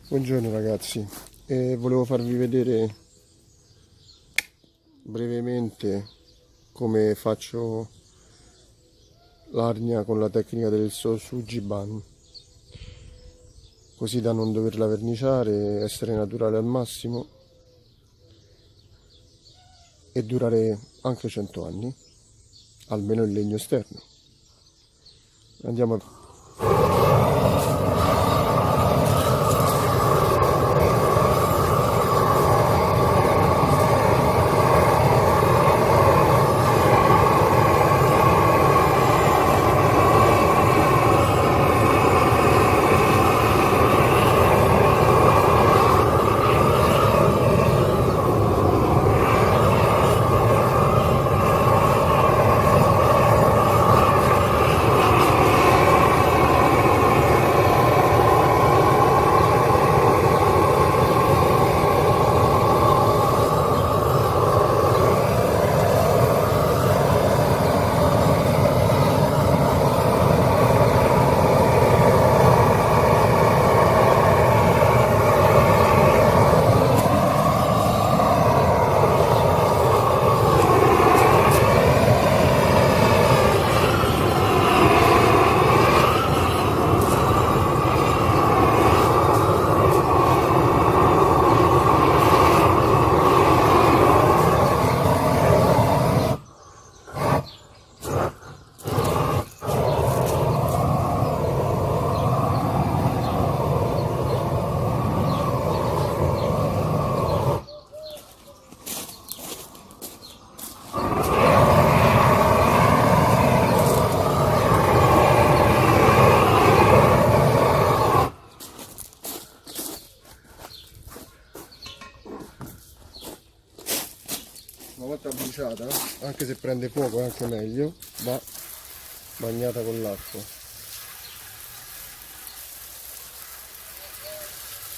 Buongiorno ragazzi, volevo farvi vedere brevemente come faccio l'arnia con la tecnica del Sosujiban, così da non doverla verniciare, essere naturale al massimo e durare anche 100 anni, almeno in legno esterno. Andiamo a... Una volta bruciata, anche se prende fuoco è anche meglio, va bagnata con l'acqua.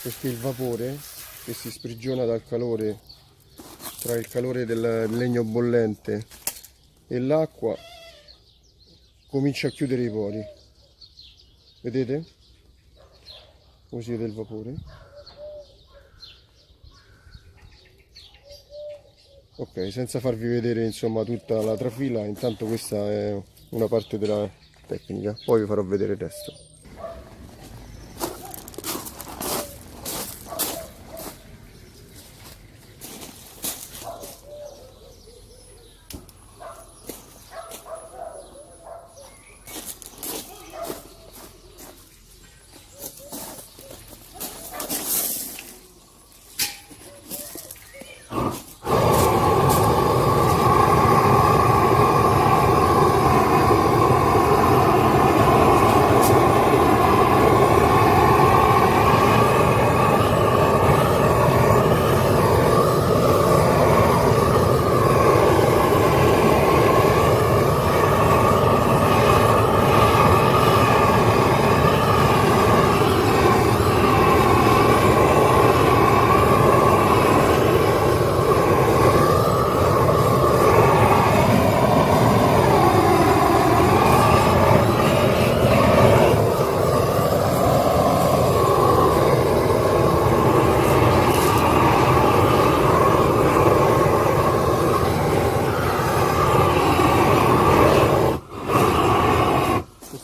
Perché il vapore che si sprigiona dal calore, tra il calore del legno bollente e l'acqua, comincia a chiudere i pori. Vedete? Come si vede il vapore? Ok, senza farvi vedere insomma tutta la trafila, intanto questa è una parte della tecnica, poi vi farò vedere il resto.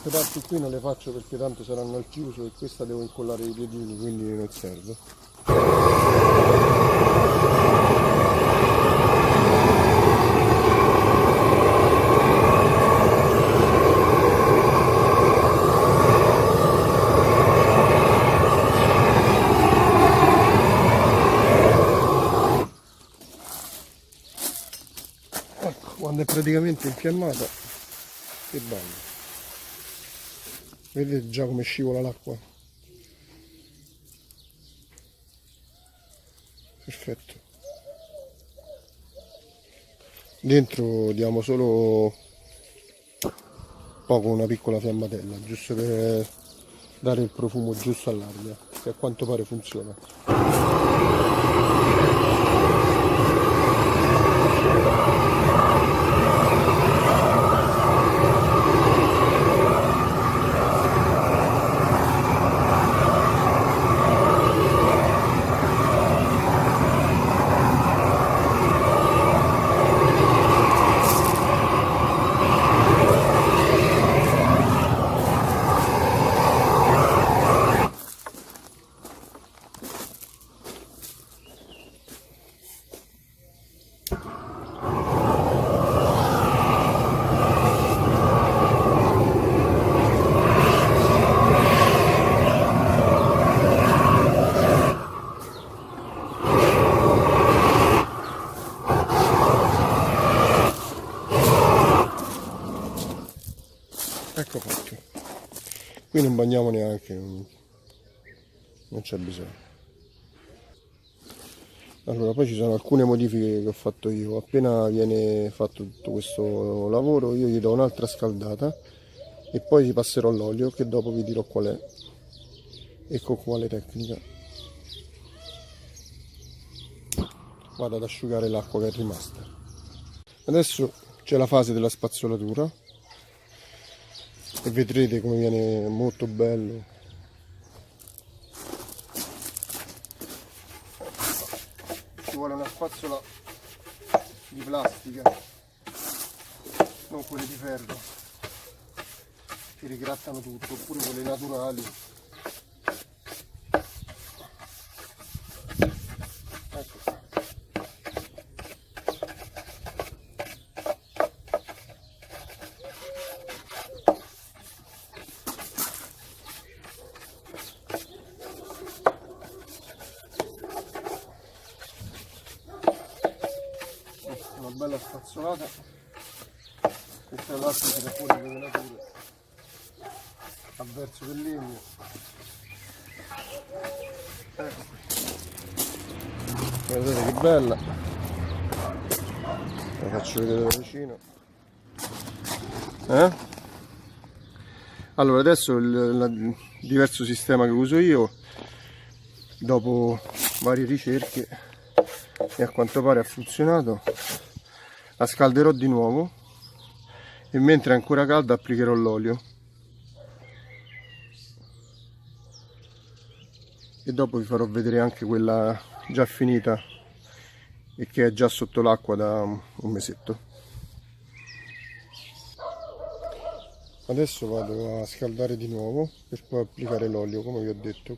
Queste parti qui non le faccio perché tanto saranno al chiuso e questa devo incollare i piedini, quindi non serve. Ecco, quando è praticamente infiammata, che bello. Vedete già come scivola l'acqua? Perfetto. Dentro diamo solo poco, una piccola fiammatella, giusto per dare il profumo giusto all'aria, che a quanto pare funziona. qui non bagniamo neanche, non c'è bisogno. Allora, poi ci sono alcune modifiche che ho fatto io. Appena viene fatto tutto questo lavoro, io gli do un'altra scaldata e poi ci passerò l'olio, che dopo vi dirò qual è e con quale tecnica. Vado ad asciugare l'acqua che è rimasta. Adesso c'è la fase della spazzolatura e vedrete come viene molto bello. Ci vuole una spazzola di plastica, non quelle di ferro, che rigrattano tutto, oppure quelle naturali. Ecco. Una bella spazzolata, questa è l'acqua che tira fuori le nature a verso del legno. Ecco, guardate che bella, la faccio vedere da vicino. Allora, adesso il diverso sistema che uso io, dopo varie ricerche e a quanto pare ha funzionato, la scalderò di nuovo e mentre è ancora calda applicherò l'olio e dopo vi farò vedere anche quella già finita e che è già sotto l'acqua da un mesetto. Adesso vado a scaldare di nuovo per poi applicare l'olio, come vi ho detto,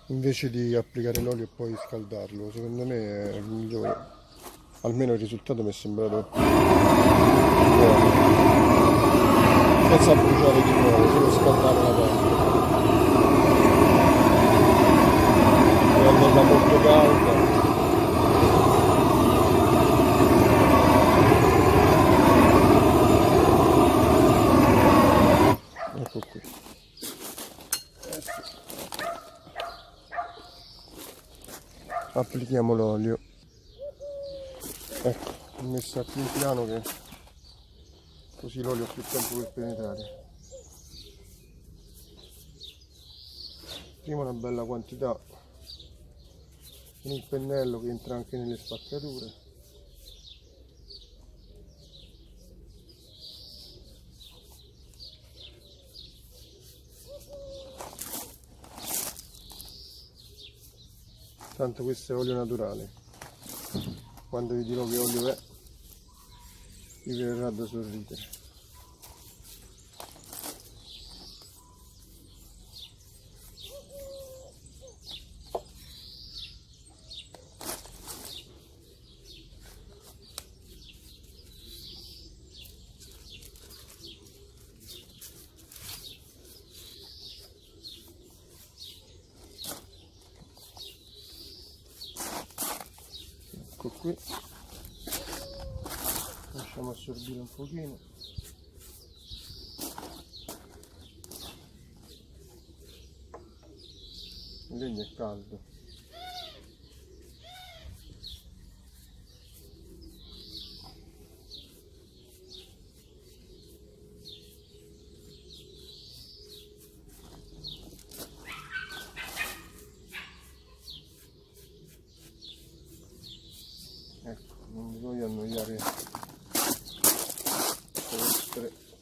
invece di applicare l'olio e poi scaldarlo. Secondo me è il migliore, almeno il risultato mi è sembrato buono, senza bruciare di nuovo, solo scaldare la pelle, renderla molto calda. Ecco qui. Applichiamo l'olio. Ecco, ho messo più in piano che così l'olio ha più tempo per penetrare. Prima una bella quantità in un pennello che entra anche nelle spaccature. Tanto questo è olio naturale, quando vi dirò che olio è vi verrà da sorridere. Ecco qui, lasciamo assorbire un pochino. Il legno è caldo. Ecco, non mi voglio annoiare,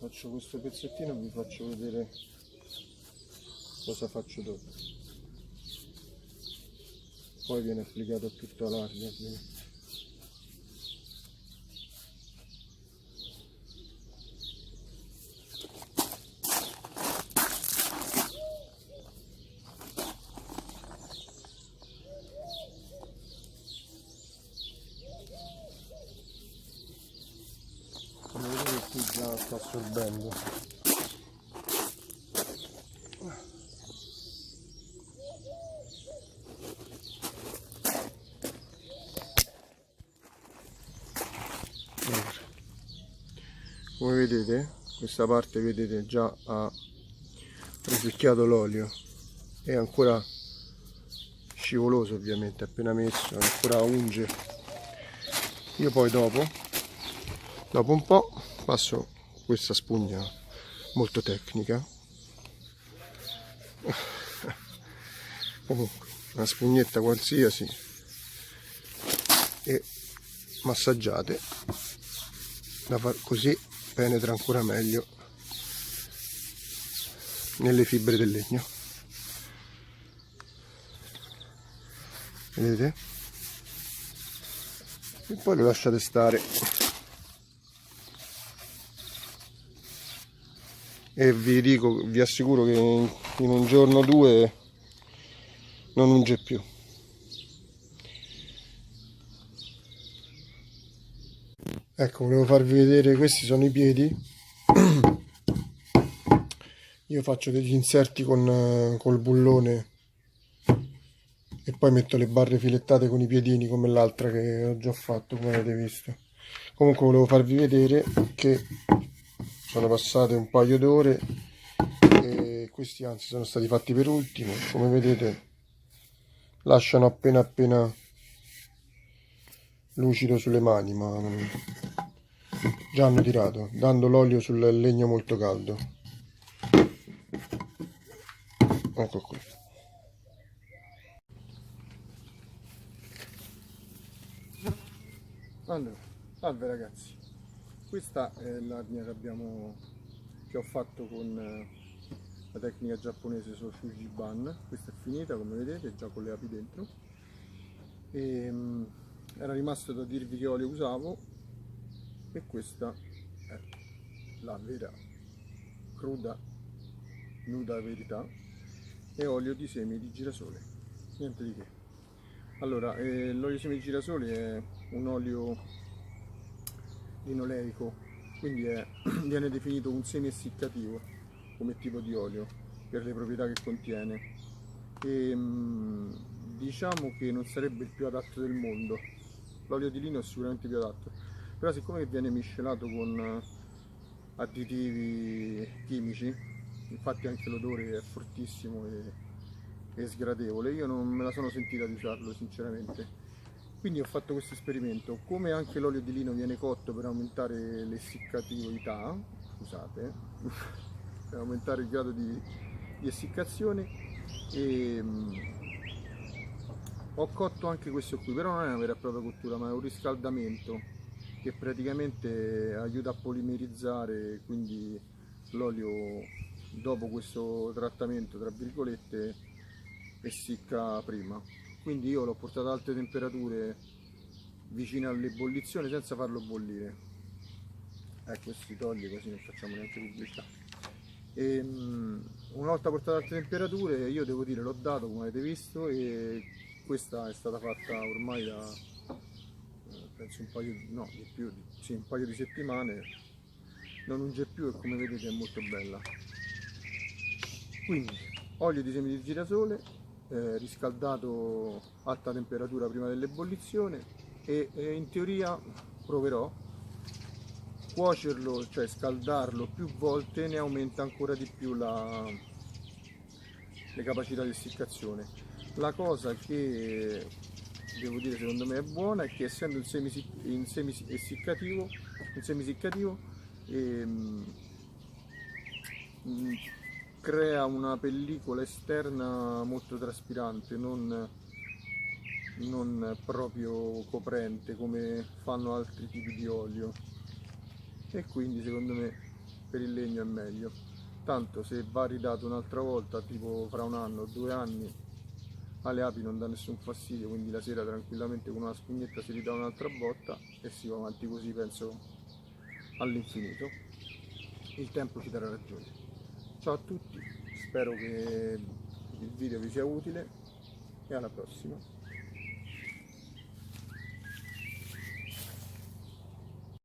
faccio questo pezzettino e vi faccio vedere cosa faccio dopo. Poi viene applicato a tutta l'area. Come vedete qui già sta assorbendo. Come vedete, questa parte vedete già ha risucchiato l'olio, è ancora scivoloso ovviamente, appena messo, ancora unge. Io poi dopo un po' passo questa spugna molto tecnica, comunque una spugnetta qualsiasi, e massaggiate, così penetra ancora meglio nelle fibre del legno. Vedete? E poi lo lasciate stare e vi assicuro che in un giorno o due non unge più. Ecco, volevo farvi vedere, questi sono i piedi. Io faccio degli inserti col bullone e poi metto le barre filettate con i piedini come l'altra che ho già fatto, come avete visto. Comunque volevo farvi vedere che sono passate un paio d'ore e questi anzi sono stati fatti per ultimo. Come vedete lasciano appena lucido sulle mani, ma già hanno tirato, dando l'olio sul legno molto caldo. Ecco qui. Allora, salve ragazzi, questa è l'arnia che ho fatto con la tecnica giapponese Shoshujiban. Questa è finita, come vedete, già con le api dentro. E era rimasto da dirvi che olio usavo, e questa è la vera, cruda, nuda verità, e olio di semi di girasole, niente di che. Allora, l'olio di semi di girasole è un olio linoleico, quindi viene definito un semi essiccativo come tipo di olio per le proprietà che contiene, e diciamo che non sarebbe il più adatto del mondo. L'olio di lino è sicuramente più adatto, però siccome viene miscelato con additivi chimici, infatti anche l'odore è fortissimo e sgradevole, io non me la sono sentita di usarlo sinceramente. Quindi ho fatto questo esperimento. Come anche l'olio di lino viene cotto per aumentare l'essiccatività, scusate, per aumentare il grado di essiccazione, e ho cotto anche questo qui, però non è una vera e propria cottura, ma è un riscaldamento che praticamente aiuta a polimerizzare, quindi l'olio dopo questo trattamento, tra virgolette, essicca prima. Quindi io l'ho portato ad alte temperature vicine all'ebollizione senza farlo bollire. Ecco, si toglie così non facciamo neanche pubblicità. E, una volta portato ad alte temperature, io devo dire l'ho dato, come avete visto, e questa è stata fatta ormai da penso un paio di più, sì, un paio di settimane. Non unge più e come vedete è molto bella. Quindi olio di semi di girasole, riscaldato a alta temperatura prima dell'ebollizione, e in teoria proverò cuocerlo, cioè scaldarlo più volte, ne aumenta ancora di più le capacità di essiccazione. La cosa che devo dire secondo me è buona è che, essendo in semi-essiccativo, crea una pellicola esterna molto traspirante, non proprio coprente come fanno altri tipi di olio, e quindi secondo me per il legno è meglio. Tanto se va ridato un'altra volta, tipo fra un anno o 2 anni, alle api non dà nessun fastidio, quindi la sera tranquillamente con una spugnetta si ridà un'altra botta e si va avanti così, penso all'infinito. Il tempo ci darà ragione. Ciao a tutti, spero che il video vi sia utile e alla prossima.